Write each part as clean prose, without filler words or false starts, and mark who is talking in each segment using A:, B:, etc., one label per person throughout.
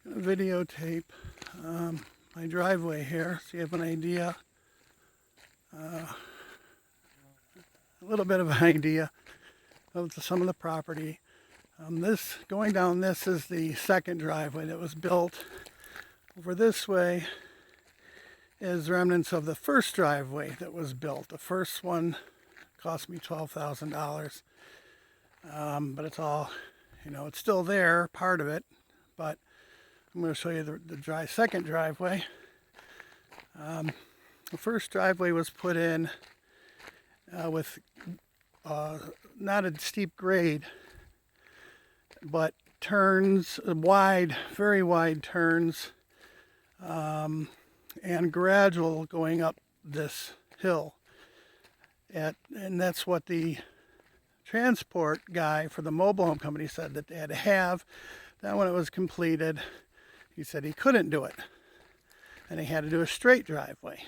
A: Videotape my driveway here so you have an idea, a little bit of an idea of some of the property. This going down this is the second driveway that was built. Over this way is remnants of the first driveway that was built. The first one cost me $12,000, but it's all, it's still there, part of it, but I'm going to show you the second driveway. The first driveway was put in with not a steep grade, but turns, wide, very wide turns, and gradual going up this hill. And that's what the transport guy for the mobile home company said that they had to have. Then when it was completed, he said he couldn't do it, and he had to do a straight driveway.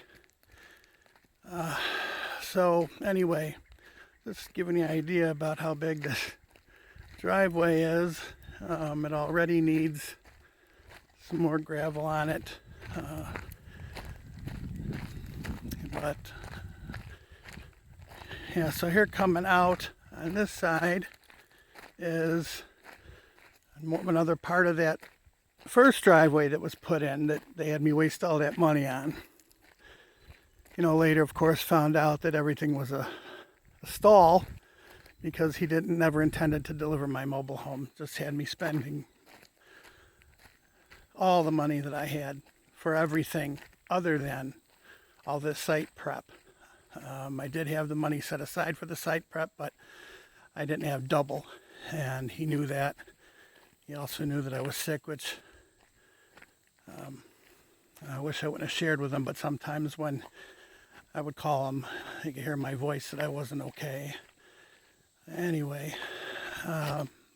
A: So anyway, just giving you an idea about how big this driveway is. It already needs some more gravel on it, but yeah, so here coming out on this side is another part of that first driveway that was put in that they had me waste all that money on. Later, of course, found out that everything was a stall because he never intended to deliver my mobile home. Just had me spending all the money that I had for everything other than all this site prep. I did have the money set aside for the site prep, but I didn't have double, and he knew that. He also knew that I was sick, which I wish I wouldn't have shared with him, but sometimes when I would call him, he could hear my voice that I wasn't okay. Anyway,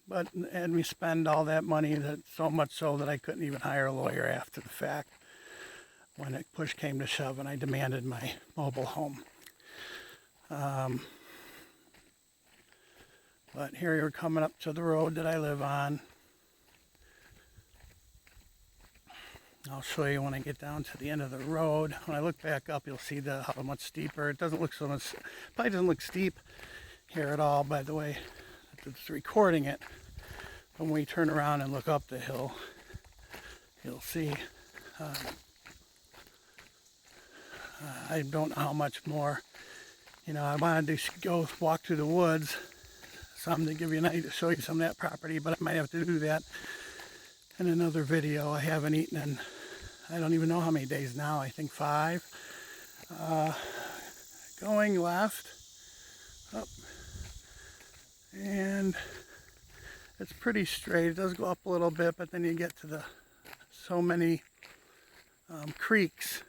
A: but had me spend all that money, that so much so that I couldn't even hire a lawyer after the fact when it push came to shove and I demanded my mobile home. But here you're coming up to the road that I live on. I'll show you when I get down to the end of the road. When I look back up, you'll see how much steeper. It doesn't look so much, probably doesn't look steep here at all, by the way it's recording it. When we turn around and look up the hill, you'll see I don't know how much more. I wanted to go walk through the woods some to give you an idea, to show you some of that property, but I might have to do that in another video. I haven't eaten in, I don't even know how many days now. I think 5. Going left, up, and it's pretty straight. It does go up a little bit, but then you get to so many creeks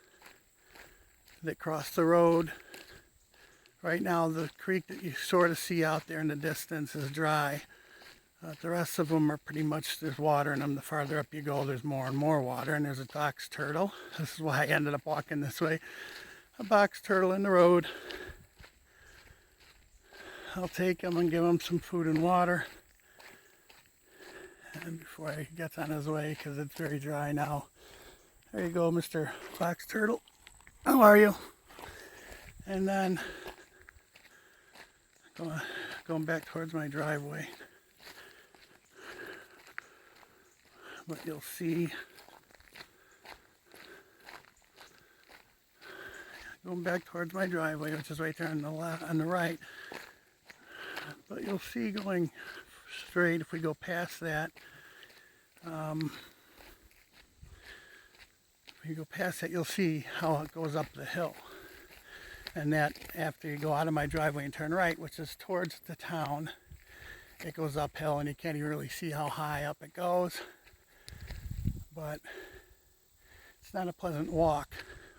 A: that cross the road. Right now, the creek that you sort of see out there in the distance is dry. The rest of them are pretty much, there's water in them. The farther up you go, there's more and more water, and there's a box turtle. This is why I ended up walking this way. A box turtle in the road. I'll take him and give him some food and water. And before he gets on his way, because it's very dry now. There you go, Mr. Box Turtle. How are you? And then going back towards my driveway. But you'll see, going back towards my driveway, which is right there on the left, on the right. But you'll see going straight, if we go past that, if you go past that, you'll see how it goes up the hill. And that after you go out of my driveway and turn right, which is towards the town, it goes uphill and you can't even really see how high up it goes. But it's not a pleasant walk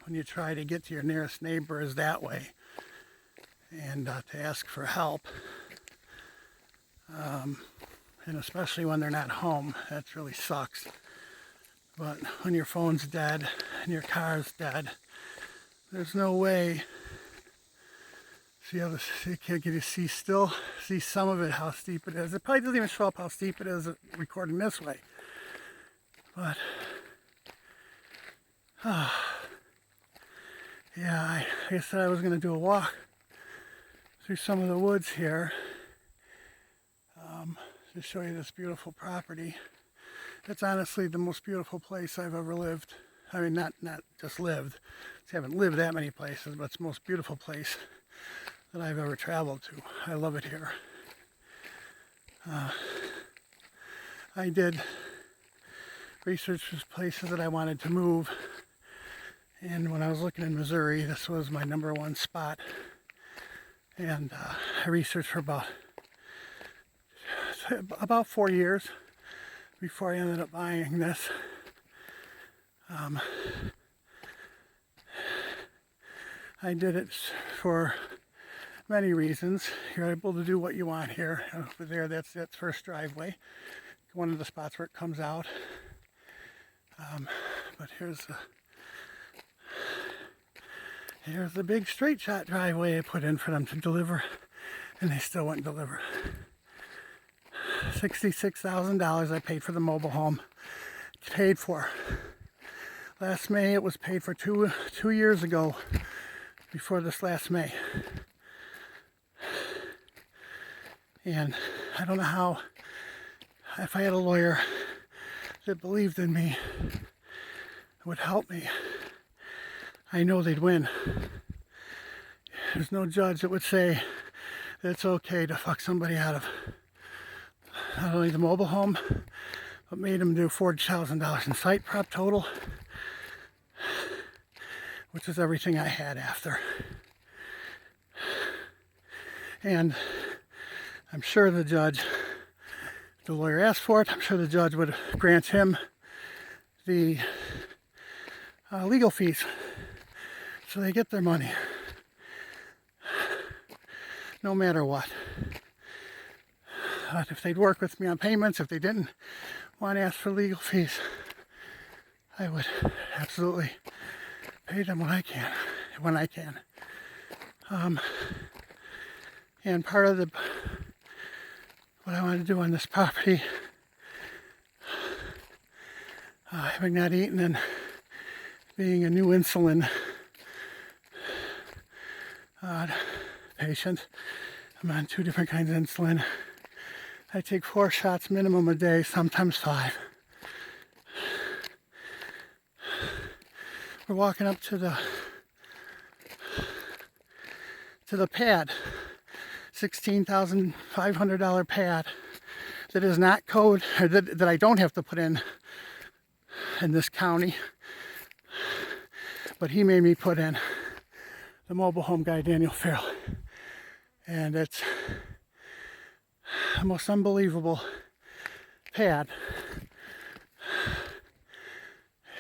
A: when you try to get to your nearest neighbor is that way, and to ask for help, and especially when they're not home. That really sucks. But when your phone's dead and your car's dead, there's no way. See how can you see some of it, how steep it is. It probably doesn't even show up how steep it is recording this way. But yeah, I said I was going to do a walk through some of the woods here to show you this beautiful property. It's honestly the most beautiful place I've ever lived. I mean, not just lived. I haven't lived that many places, but it's the most beautiful place that I've ever traveled to. I love it here. I did research for places that I wanted to move, and when I was looking in Missouri, this was my #1 spot. And I researched for about 4 years before I ended up buying this. I did it for many reasons. You're able to do what you want here. Over there, that's first driveway. One of the spots where it comes out. But here's the big straight shot driveway I put in for them to deliver, and they still wouldn't deliver. $66,000 I paid for the mobile home. It's paid for. Last May it was paid for 2 years ago, before this last May. And I don't know how, if I had a lawyer that believed in me, would help me, I know they'd win. There's no judge that would say that it's okay to fuck somebody out of not only the mobile home, but made them do $40,000 in site prep total, which is everything I had after. And I'm sure the judge, the lawyer asked for it, I'm sure the judge would grant him the legal fees so they get their money, no matter what. But if they'd work with me on payments, if they didn't want to ask for legal fees, I would absolutely pay them when I can. And part of what I want to do on this property, having not eaten and being a new insulin patient, I'm on 2 different kinds of insulin. I take 4 shots minimum a day, sometimes 5. We're walking up to the pad, $16,500 pad that is not code, or that I don't have to put in this county, but he made me put in, the mobile home guy, Daniel Farrell. And it's the most unbelievable pad.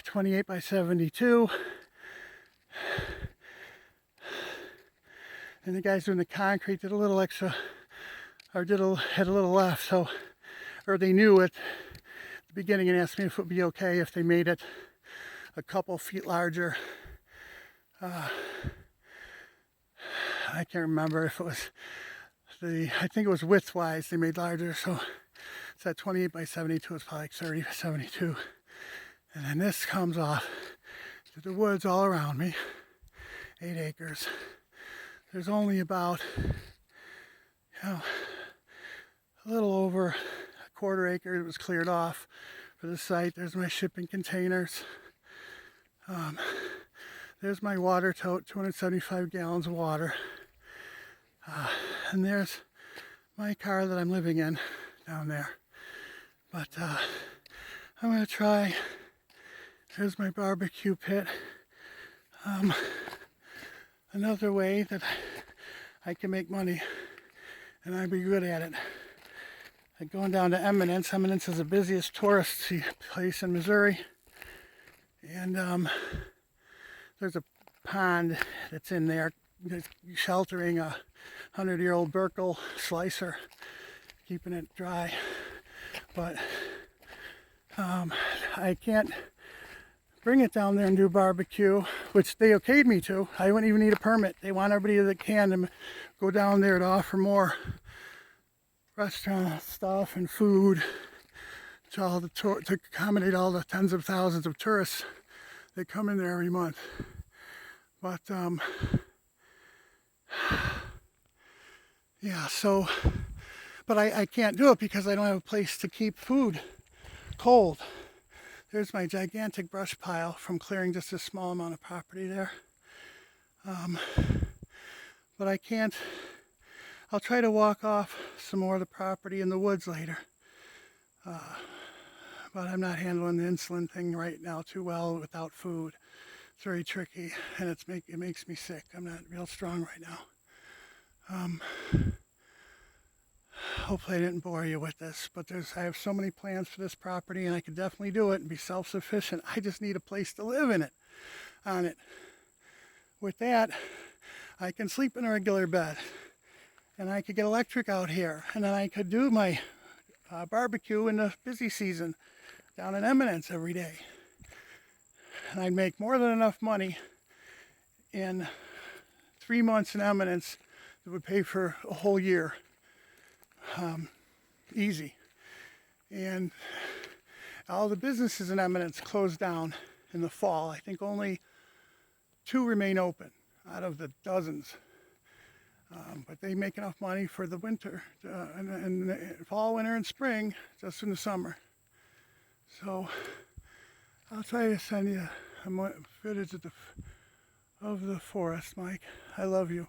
A: 28 by 72. And the guys doing the concrete did a little extra, or had a little left, so, or they knew at the beginning and asked me if it would be okay if they made it a couple feet larger. I can't remember if it was I think it was width-wise they made larger, so it's at 28 by 72, it's probably like 30 by 72. And then this comes off to the woods all around me, 8 acres. There's only about, a little over a 1/4 acre that was cleared off for the site. There's my shipping containers. There's my water tote, 275 gallons of water. And there's my car that I'm living in down there. But I'm going to try. There's my barbecue pit. Another way that I can make money, and I'd be good at it. Like going down to Eminence. Eminence is the busiest tourist place in Missouri. And there's a pond that's in there that's sheltering a 100-year-old Burkle slicer, keeping it dry. But I can't bring it down there and do barbecue, which they okayed me to. I wouldn't even need a permit. They want everybody that can to go down there to offer more restaurant stuff and food. to all the to accommodate all the tens of thousands of tourists that come in there every month. But yeah, so, but I can't do it because I don't have a place to keep food cold. There's my gigantic brush pile from clearing just a small amount of property there. But I can't, I'll try to walk off some more of the property in the woods later. But I'm not handling the insulin thing right now too well without food. It's very tricky, and it makes me sick. I'm not real strong right now. Hopefully I didn't bore you with this, but I have so many plans for this property, and I could definitely do it and be self-sufficient. I just need a place to live in it, on it. With that, I can sleep in a regular bed, and I could get electric out here, and then I could do my barbecue in the busy season down in Eminence every day. And I'd make more than enough money in 3 months in Eminence that would pay for a whole year. Easy. And all the businesses in Eminence closed down in the fall. I think only 2 remain open out of the dozens. But they make enough money for the winter, and the fall, winter, and spring, just in the summer. So I'll try to send you a footage of the forest, Mike. I love you.